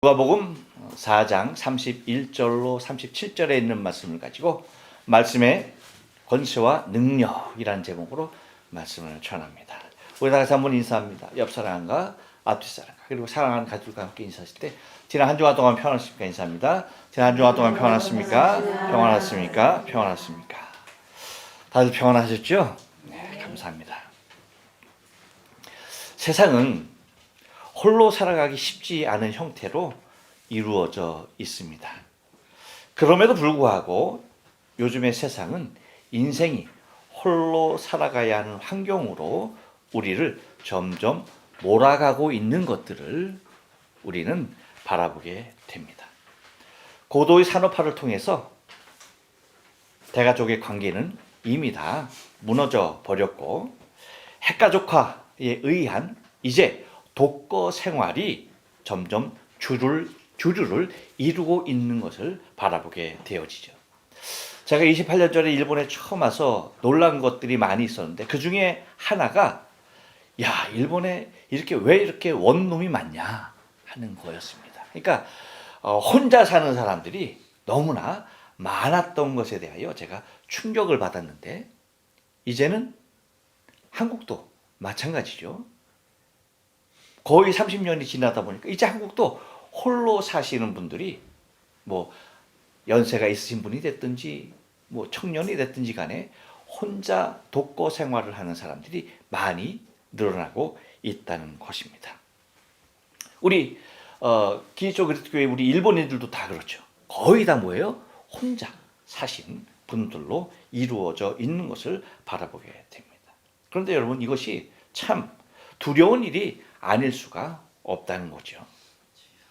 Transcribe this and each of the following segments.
누가복음 4장 31절로 37절에 있는 말씀을 가지고 말씀의 권세와 능력이라는 제목으로 말씀을 전합니다. 우리 다 같이 한번 인사합니다. 옆 사람과 앞뒤 사람과 그리고 사랑하는 가족과 함께 인사하실 때 지난 한 주간 동안 평안하셨습니까? 인사합니다. 지난 한 주간 동안 평안하셨습니까? 평안하셨습니까? 평안하셨습니까? 다들 평안하셨죠? 네, 감사합니다. 세상은 홀로 살아가기 쉽지 않은 형태로 이루어져 있습니다. 그럼에도 불구하고 요즘의 세상은 인생이 홀로 살아가야 하는 환경으로 우리를 점점 몰아가고 있는 것들을 우리는 바라보게 됩니다. 고도의 산업화를 통해서 대가족의 관계는 이미 다 무너져 버렸고 핵가족화에 의한 이제 독거 생활이 점점 주류를 이루고 있는 것을 바라보게 되어지죠. 제가 28년 전에 일본에 처음 와서 놀란 것들이 많이 있었는데 그 중에 하나가 일본에 왜 이렇게 원룸이 많냐 하는 거였습니다. 그러니까 혼자 사는 사람들이 너무나 많았던 것에 대하여 제가 충격을 받았는데 이제는 한국도 마찬가지죠. 거의 30년이 지나다 보니까 이제 한국도 홀로 사시는 분들이 연세가 있으신 분이 됐든지 청년이 됐든지 간에 혼자 독거 생활을 하는 사람들이 많이 늘어나고 있다는 것입니다. 우리 기독교 그리스도교회 우리 일본인들도 다 그렇죠. 거의 다 혼자 사신 분들로 이루어져 있는 것을 바라보게 됩니다. 그런데 여러분 이것이 참 두려운 일이 아닐 수가 없다는 거죠.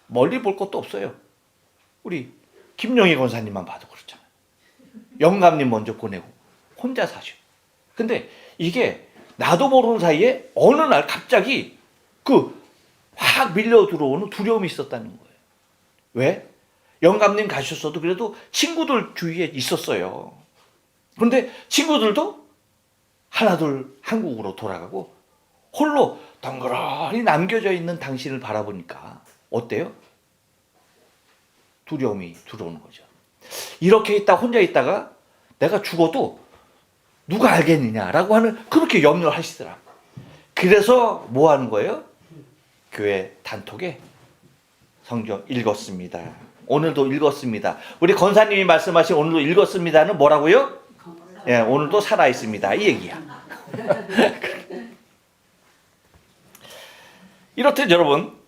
멀리 볼 것도 없어요. 우리 김용희 권사님만 봐도 그렇잖아요. 영감님 먼저 보내고 혼자 사셔. 근데 이게 나도 모르는 사이에 어느 날 갑자기 확 밀려 들어오는 두려움이 있었다는 거예요. 왜? 영감님 가셨어도 그래도 친구들 주위에 있었어요. 그런데 친구들도 하나둘 한국으로 돌아가고 홀로 덩그러니 남겨져 있는 당신을 바라보니까 어때요? 두려움이 들어오는 거죠. 이렇게 혼자 있다가 내가 죽어도 누가 알겠느냐라고 하는 그렇게 염려를 하시더라고요. 그래서 뭐 하는 거예요? 교회 단톡에 성경 읽었습니다. 오늘도 읽었습니다. 우리 권사님이 말씀하신 오늘도 읽었습니다는 뭐라고요? 오늘도 살아있습니다. 이 얘기야. 이렇듯 여러분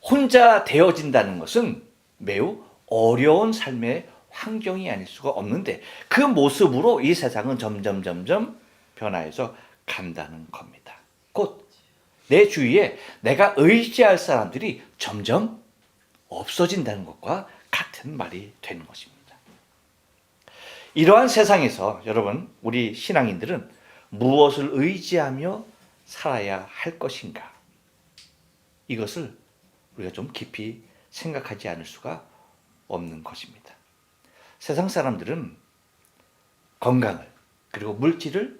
혼자 되어진다는 것은 매우 어려운 삶의 환경이 아닐 수가 없는데 그 모습으로 이 세상은 점점 변화해서 간다는 겁니다. 곧 내 주위에 내가 의지할 사람들이 점점 없어진다는 것과 같은 말이 되는 것입니다. 이러한 세상에서 여러분 우리 신앙인들은 무엇을 의지하며 살아야 할 것인가? 이것을 우리가 좀 깊이 생각하지 않을 수가 없는 것입니다. 세상 사람들은 건강을 그리고 물질을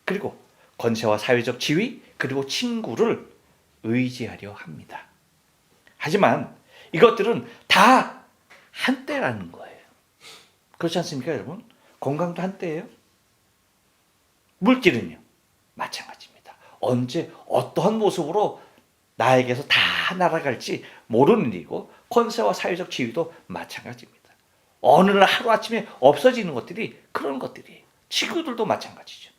그리고 권세와 사회적 지위 그리고 친구를 의지하려 합니다. 하지만 이것들은 다 한때라는 거예요. 그렇지 않습니까, 여러분? 건강도 한때예요. 물질은요, 마찬가지입니다. 언제 어떠한 모습으로 나에게서 다 날아갈지 모르는 일이고 권세와 사회적 지위도 마찬가지입니다. 어느 날 하루아침에 없어지는 것들이 그런 것들이에요. 친구들도 마찬가지죠.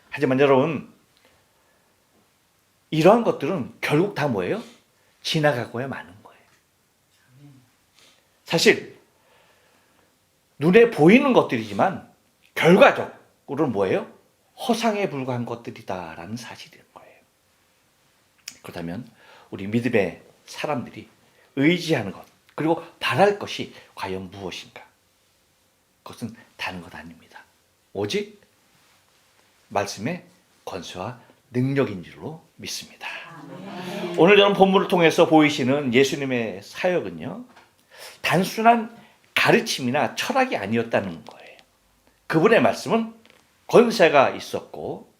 하지만 여러분 이러한 것들은 결국 다 뭐예요? 지나가고야 마는 거예요. 사실 눈에 보이는 것들이지만 결과적으로는 뭐예요? 허상에 불과한 것들이다라는 사실인 거예요. 그렇다면 우리 믿음의 사람들이 의지하는 것 그리고 바랄 것이 과연 무엇인가? 그것은 다른 것 아닙니다. 오직 말씀의 권세와 능력인 줄로 믿습니다. 오늘 저는 본문을 통해서 보이시는 예수님의 사역은요, 단순한 가르침이나 철학이 아니었다는 거예요. 그분의 말씀은 권세가 있었고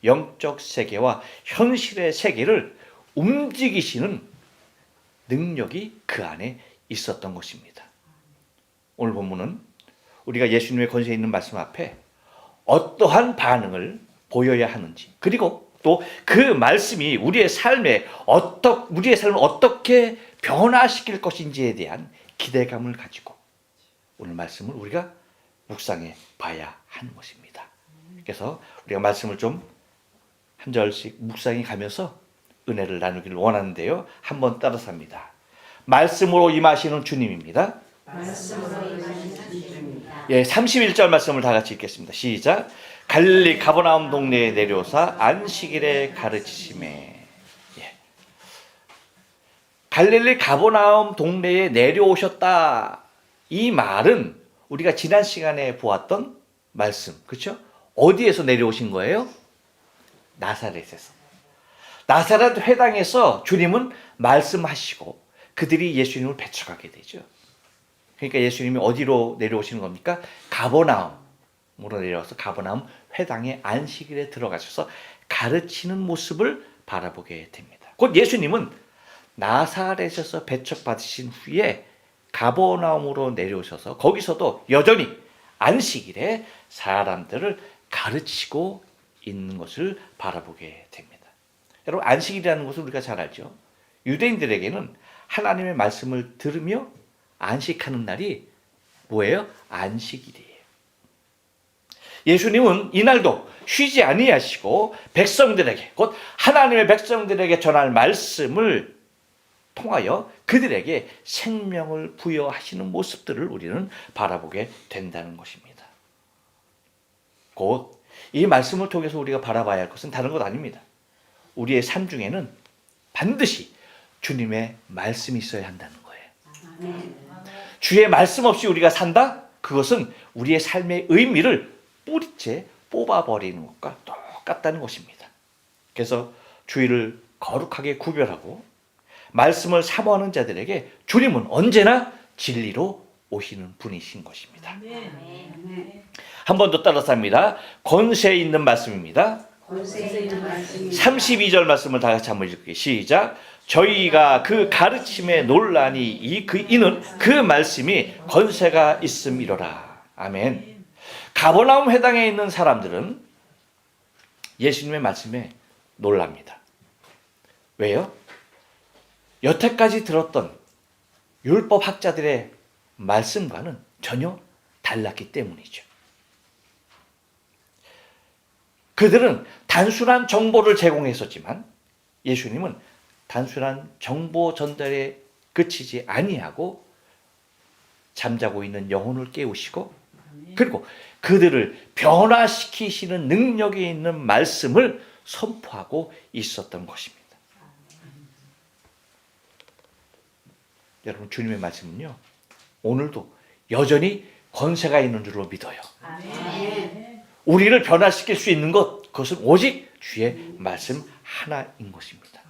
영적 세계와 현실의 세계를 움직이시는 능력이 그 안에 있었던 것입니다. 오늘 본문은 우리가 예수님의 권세에 있는 말씀 앞에 어떠한 반응을 보여야 하는지, 그리고 또 그 말씀이 우리의 삶을 어떻게 변화시킬 것인지에 대한 기대감을 가지고 오늘 말씀을 우리가 묵상해 봐야 하는 것입니다. 그래서 우리가 말씀을 좀 한 절씩 묵상해 가면서 은혜를 나누기를 원하는데요. 한번 따라서 합니다. 말씀으로 임하시는 주님입니다. 예, 31절 말씀을 다 같이 읽겠습니다. 시작. 갈릴리 가버나움 동네에 내려오사 안식일에 가르치심에. 예. 갈릴리 가버나움 동네에 내려오셨다. 이 말은 우리가 지난 시간에 보았던 말씀, 그렇죠? 어디에서 내려오신 거예요? 나사렛에서. 나사렛 회당에서 주님은 말씀하시고 그들이 예수님을 배척하게 되죠. 그러니까 예수님이 어디로 내려오시는 겁니까? 가버나움으로 내려와서 가버나움 회당의 안식일에 들어가셔서 가르치는 모습을 바라보게 됩니다. 곧 예수님은 나사렛에서 배척받으신 후에 가버나움으로 내려오셔서 거기서도 여전히 안식일에 사람들을 가르치고 있는 것을 바라보게 됩니다. 여러분, 안식일이라는 것을 우리가 잘 알죠. 유대인들에게는 하나님의 말씀을 들으며 안식하는 날이 뭐예요? 안식일이에요. 예수님은 이날도 쉬지 아니하시고 백성들에게, 곧 하나님의 백성들에게 전할 말씀을 통하여 그들에게 생명을 부여하시는 모습들을 우리는 바라보게 된다는 것입니다. 곧 이 말씀을 통해서 우리가 바라봐야 할 것은 다른 것 아닙니다. 우리의 삶 중에는 반드시 주님의 말씀이 있어야 한다는 거예요. 주의 말씀 없이 우리가 산다? 그것은 우리의 삶의 의미를 뿌리째 뽑아버리는 것과 똑같다는 것입니다. 그래서 주의를 거룩하게 구별하고 말씀을 사모하는 자들에게 주님은 언제나 진리로 오시는 분이신 것입니다. 한 번 더 따라서 합니다. 권세 있는 말씀입니다. 32절 말씀을 다 같이 한번 읽을게요. 시작. 저희가 그 가르침에 놀라니 이는 그 말씀이 권세가 있음이로라. 아멘. 가버나움 회당에 있는 사람들은 예수님의 말씀에 놀랍니다. 왜요? 여태까지 들었던 율법 학자들의 말씀과는 전혀 달랐기 때문이죠. 그들은 단순한 정보를 제공했었지만 예수님은 단순한 정보 전달에 그치지 아니하고 잠자고 있는 영혼을 깨우시고 그리고 그들을 변화시키시는 능력이 있는 말씀을 선포하고 있었던 것입니다. 여러분, 주님의 말씀은요, 오늘도 여전히 권세가 있는 줄로 믿어요. 우리를 변화시킬 수 있는 것, 그것은 오직 주의 말씀 하나인 것입니다.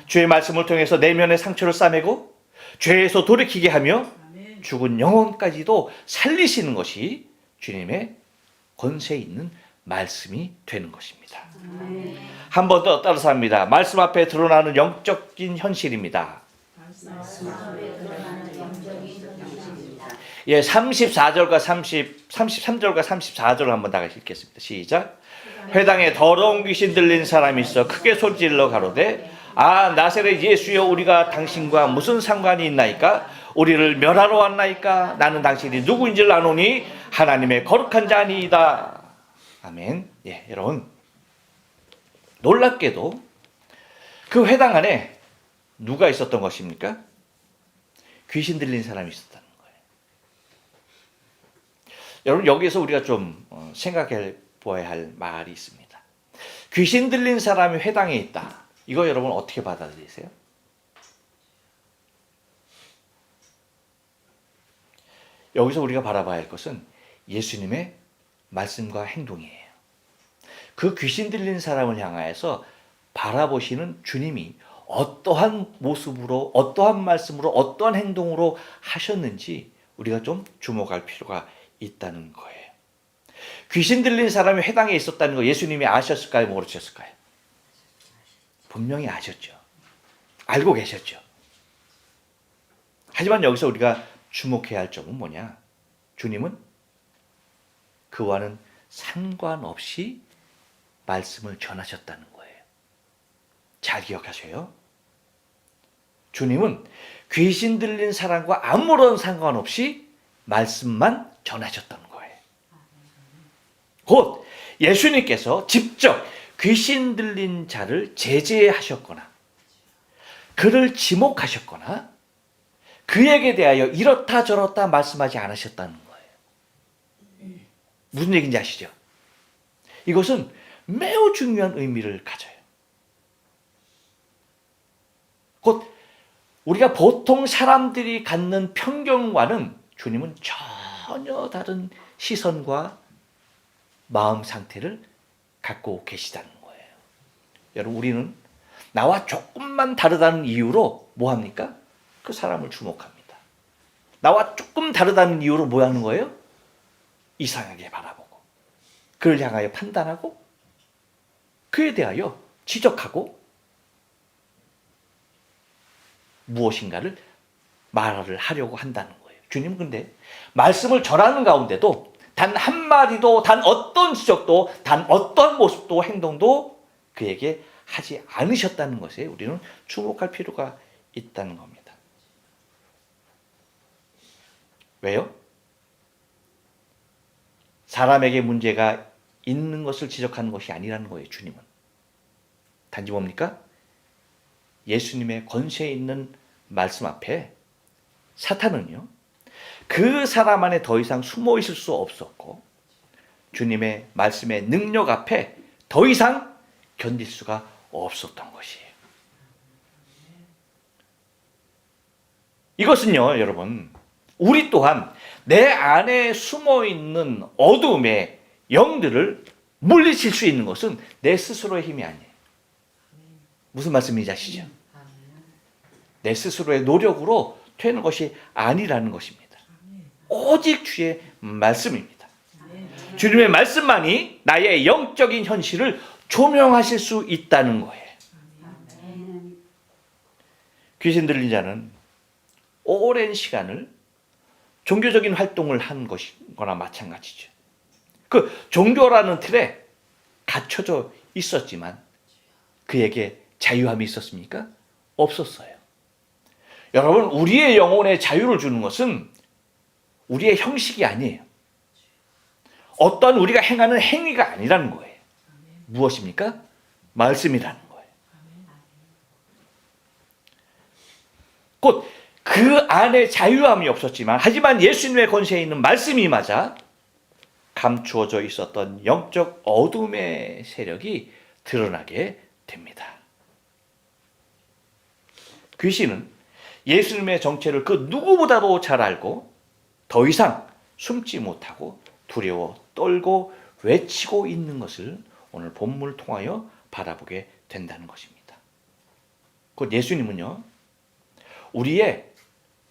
주의 말씀을 통해서 내면의 상처를 싸매고 죄에서 돌이키게 하며 죽은 영혼까지도 살리시는 것이 주님의 권세 있는 말씀이 되는 것입니다. 한 번 더 따라서 합니다. 말씀 앞에 드러나는 영적인 현실입니다. 예, 34절과 33절과 34절을 한번 다 같이 읽겠습니다. 시작. 회당에 더러운 귀신 들린 사람이 있어 크게 소리질러 가로되 아 나사렛 예수여 우리가 당신과 무슨 상관이 있나이까? 우리를 멸하러 왔나이까? 나는 당신이 누구인지를 아노니 하나님의 거룩한 자니이다. 아멘. 예, 여러분, 놀랍게도 그 회당 안에 누가 있었던 것입니까? 귀신 들린 사람이 있었다는 거예요. 여러분, 여기서 우리가 좀 생각해 보아야 할 말이 있습니다. 귀신 들린 사람이 회당에 있다. 이거 여러분 어떻게 받아들이세요? 여기서 우리가 바라봐야 할 것은 예수님의 말씀과 행동이에요. 그 귀신 들린 사람을 향하여서 바라보시는 주님이 어떠한 모습으로, 어떠한 말씀으로, 어떠한 행동으로 하셨는지 우리가 좀 주목할 필요가 있다는 거예요. 귀신 들린 사람이 회당에 있었다는 거 예수님이 아셨을까요? 모르셨을까요? 분명히 아셨죠. 알고 계셨죠. 하지만 여기서 우리가 주목해야 할 점은 뭐냐? 주님은 그와는 상관없이 말씀을 전하셨다는 거예요. 잘 기억하세요. 주님은 귀신 들린 사람과 아무런 상관없이 말씀만 전하셨다는 거예요. 곧 예수님께서 직접 귀신 들린 자를 제재하셨거나 그를 지목하셨거나 그에게 대하여 이렇다 저렇다 말씀하지 않으셨다는 거예요. 무슨 얘기인지 아시죠? 이것은 매우 중요한 의미를 가져요. 곧 우리가 보통 사람들이 갖는 편견과는 주님은 전혀 다른 시선과 마음 상태를 갖고 계시다는 거예요. 여러분, 우리는 나와 조금만 다르다는 이유로 뭐 합니까? 그 사람을 주목합니다. 나와 조금 다르다는 이유로 뭐 하는 거예요? 이상하게 바라보고 그를 향하여 판단하고 그에 대하여 지적하고 무엇인가를 말을 하려고 한다는 거예요. 주님은 근데 말씀을 전하는 가운데도 단 한마디도, 단 어떤 지적도, 단 어떤 모습도 행동도 그에게 하지 않으셨다는 것에 우리는 주목할 필요가 있다는 겁니다. 왜요? 사람에게 문제가 있는 것을 지적하는 것이 아니라는 거예요. 주님은 단지 뭡니까? 예수님의 권세 있는 말씀 앞에 사탄은요, 그 사람 안에 더 이상 숨어 있을 수 없었고 주님의 말씀의 능력 앞에 더 이상 견딜 수가 없었던 것이에요. 이것은요, 여러분, 우리 또한 내 안에 숨어 있는 어둠의 영들을 물리칠 수 있는 것은 내 스스로의 힘이 아니에요. 무슨 말씀인지 아시죠? 내 스스로의 노력으로 되는 것이 아니라는 것입니다. 오직 주의 말씀입니다. 주님의 말씀만이 나의 영적인 현실을 조명하실 수 있다는 거예요. 귀신 들린 자는 오랜 시간을 종교적인 활동을 한 것이거나 마찬가지죠. 그 종교라는 틀에 갇혀져 있었지만 그에게 자유함이 있었습니까? 없었어요. 여러분, 우리의 영혼에 자유를 주는 것은 우리의 형식이 아니에요. 어떤 우리가 행하는 행위가 아니라는 거예요. 무엇입니까? 말씀이라는 거예요. 곧 그 안에 자유함이 없었지만 하지만 예수님의 권세에 있는 말씀이 맞아 감추어져 있었던 영적 어둠의 세력이 드러나게 됩니다. 귀신은 예수님의 정체를 그 누구보다도 잘 알고 더 이상 숨지 못하고 두려워 떨고 외치고 있는 것을 오늘 본문을 통하여 바라보게 된다는 것입니다. 곧 예수님은요, 우리의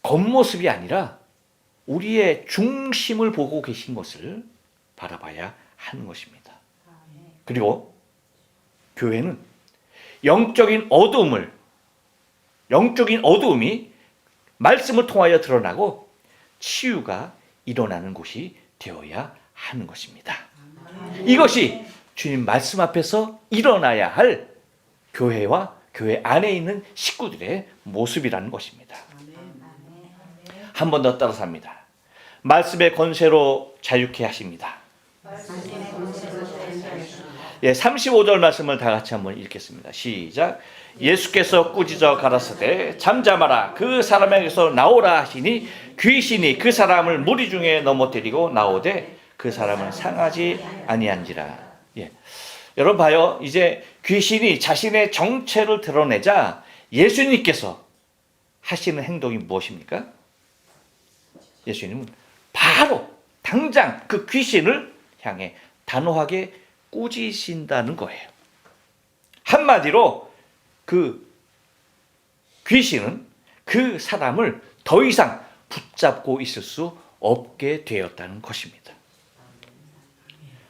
겉모습이 아니라 우리의 중심을 보고 계신 것을 바라봐야 하는 것입니다. 그리고 교회는 영적인 어두움이 말씀을 통하여 드러나고 치유가 일어나는 곳이 되어야 하는 것입니다. 이것이 주님 말씀 앞에서 일어나야 할 교회와 교회 안에 있는 식구들의 모습이라는 것입니다. 한 번 더 따라서 합니다. 말씀의 권세로 자유케 하십니다. 35절 말씀을 다 같이 한번 읽겠습니다. 시작. 예수께서 꾸짖어 가라사대 잠잠하라 그 사람에게서 나오라 하시니 귀신이 그 사람을 무리 중에 넘어뜨리고 나오되 그 사람은 상하지 아니한지라. 여러분 봐요. 이제 귀신이 자신의 정체를 드러내자 예수님께서 하시는 행동이 무엇입니까? 예수님은 바로 당장 그 귀신을 향해 단호하게 꾸짖으신다는 거예요. 한마디로 그 귀신은 그 사람을 더 이상 붙잡고 있을 수 없게 되었다는 것입니다.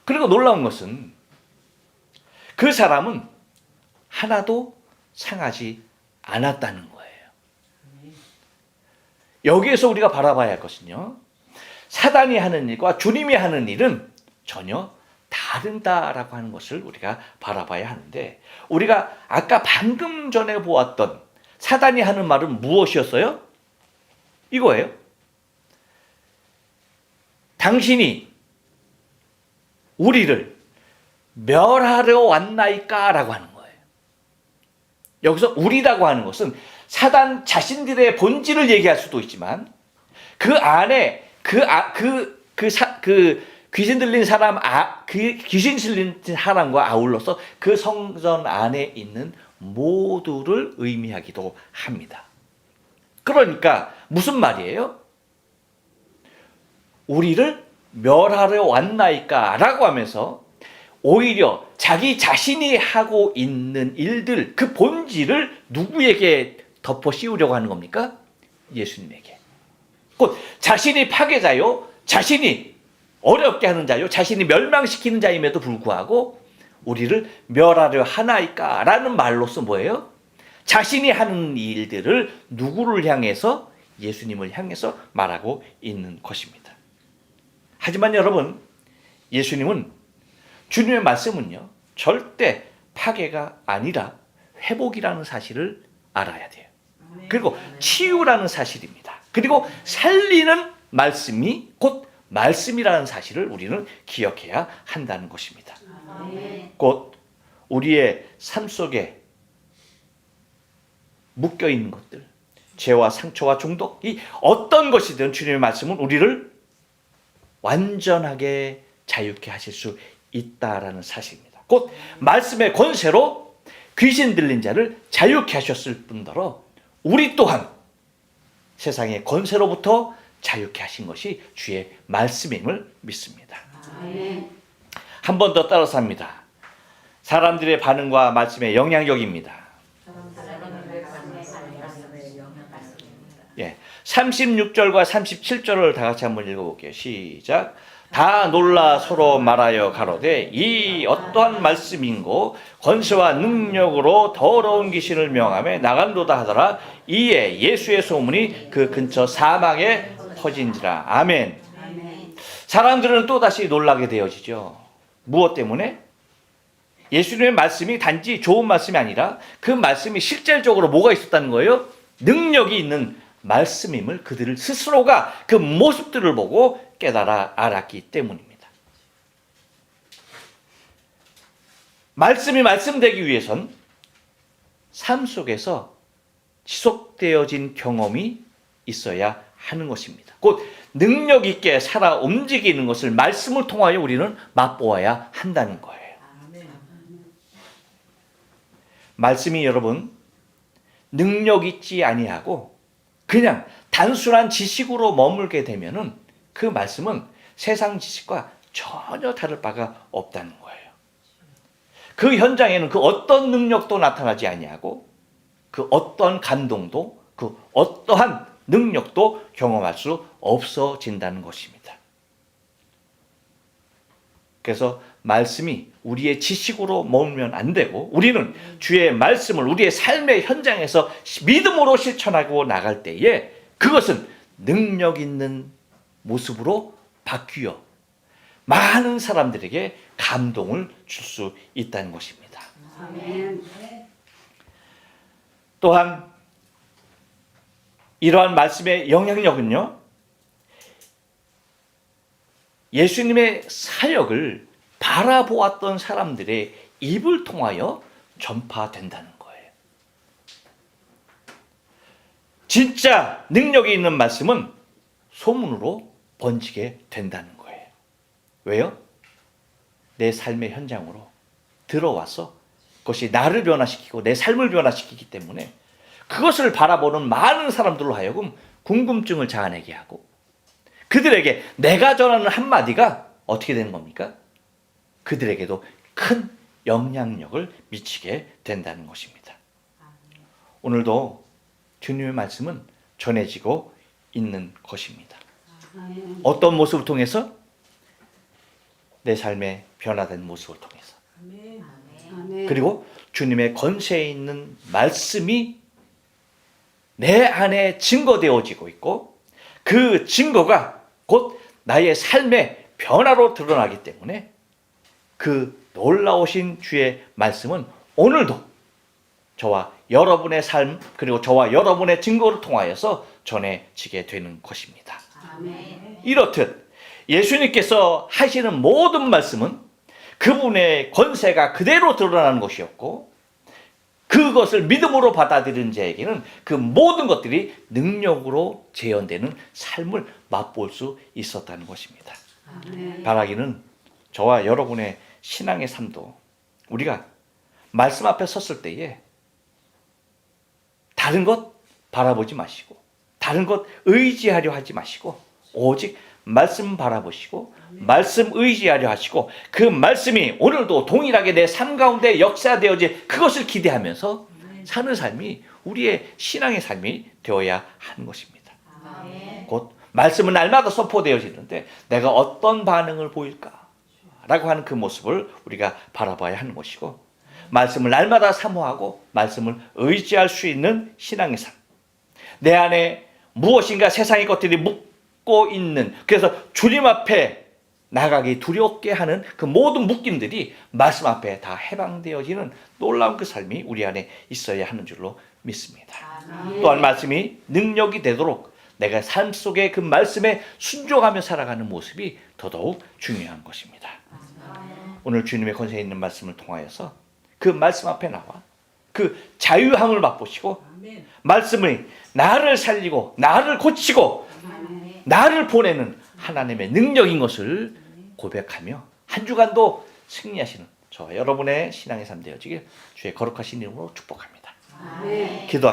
그리고 놀라운 것은 그 사람은 하나도 상하지 않았다는 거예요. 여기에서 우리가 바라봐야 할 것은요, 사단이 하는 일과 주님이 하는 일은 전혀 다르다라고 하는 것을 우리가 바라봐야 하는데, 우리가 아까 방금 전에 보았던 사단이 하는 말은 무엇이었어요? 이거예요. 당신이 우리를 멸하러 왔나이까? 라고 하는 거예요. 여기서 우리라고 하는 것은 사단 자신들의 본질을 얘기할 수도 있지만, 그 안에 귀신 들린 사람, 귀신 들린 사람과 아울러서 그 성전 안에 있는 모두를 의미하기도 합니다. 그러니까 무슨 말이에요? 우리를 멸하러 왔나이까? 라고 하면서 오히려 자기 자신이 하고 있는 일들, 그 본질을 누구에게 덮어 씌우려고 하는 겁니까? 예수님에게. 곧 자신이 파괴자요, 자신이 어렵게 하는 자요, 자신이 멸망시키는 자임에도 불구하고 우리를 멸하려 하나이까? 라는 말로서 뭐예요? 자신이 하는 일들을 누구를 향해서? 예수님을 향해서 말하고 있는 것입니다. 하지만 여러분, 예수님은, 주님의 말씀은요, 절대 파괴가 아니라 회복이라는 사실을 알아야 돼요. 그리고 치유라는 사실입니다. 그리고 살리는 말씀이 곧 말씀이라는 사실을 우리는 기억해야 한다는 것입니다. 곧 우리의 삶 속에 묶여있는 것들, 죄와 상처와 중독, 이 어떤 것이든 주님의 말씀은 우리를 완전하게 자유케 하실 수 있다라는 사실입니다. 곧 말씀의 권세로 귀신 들린 자를 자유케 하셨을 뿐더러 우리 또한 세상의 권세로부터 자유케 하신 것이 주의 말씀임을 믿습니다. 한 번 더 따라서 합니다. 사람들의 반응과 말씀의 영향력입니다. 36절과 37절을 다 같이 한번 읽어볼게요. 시작. 다 놀라 서로 말하여 가로되 이 어떠한 말씀인고 권세와 능력으로 더러운 귀신을 명하며 나간도다 하더라. 이에 예수의 소문이 그 근처 사막에 퍼진지라. 아멘. 사람들은 또다시 놀라게 되어지죠. 무엇 때문에? 예수님의 말씀이 단지 좋은 말씀이 아니라 그 말씀이 실질적으로 뭐가 있었다는 거예요? 능력이 있는 말씀임을 그들 스스로가 그 모습들을 보고 깨달아 알았기 때문입니다. 말씀이 말씀되기 위해선 삶 속에서 지속되어진 경험이 있어야 하는 것입니다. 곧 능력 있게 살아 움직이는 것을 말씀을 통하여 우리는 맛보아야 한다는 거예요. 말씀이 여러분 능력 있지 아니하고 그냥 단순한 지식으로 머물게 되면은 그 말씀은 세상 지식과 전혀 다를 바가 없다는 거예요. 그 현장에는 그 어떤 능력도 나타나지 아니하고 그 어떤 감동도 그 어떠한 능력도 경험할 수 없어진다는 것입니다. 그래서 말씀이 우리의 지식으로 머물면 안 되고 우리는 주의 말씀을 우리의 삶의 현장에서 믿음으로 실천하고 나갈 때에 그것은 능력 있는 모습으로 바뀌어 많은 사람들에게 감동을 줄 수 있다는 것입니다. 아멘. 또한 이러한 말씀의 영향력은요, 예수님의 사역을 바라보았던 사람들의 입을 통하여 전파된다는 거예요. 진짜 능력이 있는 말씀은 소문으로 번지게 된다는 거예요. 왜요? 내 삶의 현장으로 들어와서 그것이 나를 변화시키고 내 삶을 변화시키기 때문에 그것을 바라보는 많은 사람들로 하여금 궁금증을 자아내게 하고 그들에게 내가 전하는 한마디가 어떻게 되는 겁니까? 그들에게도 큰 영향력을 미치게 된다는 것입니다. 오늘도 주님의 말씀은 전해지고 있는 것입니다. 어떤 모습을 통해서? 내 삶의 변화된 모습을 통해서. 그리고 주님의 권세에 있는 말씀이 내 안에 증거되어지고 있고 그 증거가 곧 나의 삶의 변화로 드러나기 때문에 그 놀라우신 주의 말씀은 오늘도 저와 여러분의 삶 그리고 저와 여러분의 증거를 통하여서 전해지게 되는 것입니다. 아멘. 이렇듯 예수님께서 하시는 모든 말씀은 그분의 권세가 그대로 드러나는 것이었고 그것을 믿음으로 받아들이는 자에게는 그 모든 것들이 능력으로 재현되는 삶을 맛볼 수 있었다는 것입니다. 아멘. 바라기는 저와 여러분의 신앙의 삶도 우리가 말씀 앞에 섰을 때에 다른 것 바라보지 마시고 다른 것 의지하려 하지 마시고 오직 말씀 바라보시고 말씀 의지하려 하시고 그 말씀이 오늘도 동일하게 내 삶 가운데 역사되어질 그것을 기대하면서 사는 삶이 우리의 신앙의 삶이 되어야 하는 것입니다. 아멘. 곧 말씀은 날마다 선포되어지는데 내가 어떤 반응을 보일까? 라고 하는 그 모습을 우리가 바라봐야 하는 것이고 말씀을 날마다 사모하고 말씀을 의지할 수 있는 신앙의 삶. 내 안에 무엇인가 세상의 것들이 묶고 있는 그래서 주님 앞에 나가기 두렵게 하는 그 모든 묶임들이 말씀 앞에 다 해방되어지는 놀라운 그 삶이 우리 안에 있어야 하는 줄로 믿습니다. 아멘. 또한 말씀이 능력이 되도록 내가 삶 속에 그 말씀에 순종하며 살아가는 모습이 더더욱 중요한 것입니다. 오늘 주님의 권세 있는 말씀을 통하여서 그 말씀 앞에 나와 그 자유함을 맛보시고 말씀이 나를 살리고 나를 고치고 아멘. 나를 보내는 하나님의 능력인 것을 고백하며 한 주간도 승리하시는 저와 여러분의 신앙의 삶 되어지길 주의 거룩하신 이름으로 축복합니다. 아멘. 기도합니다.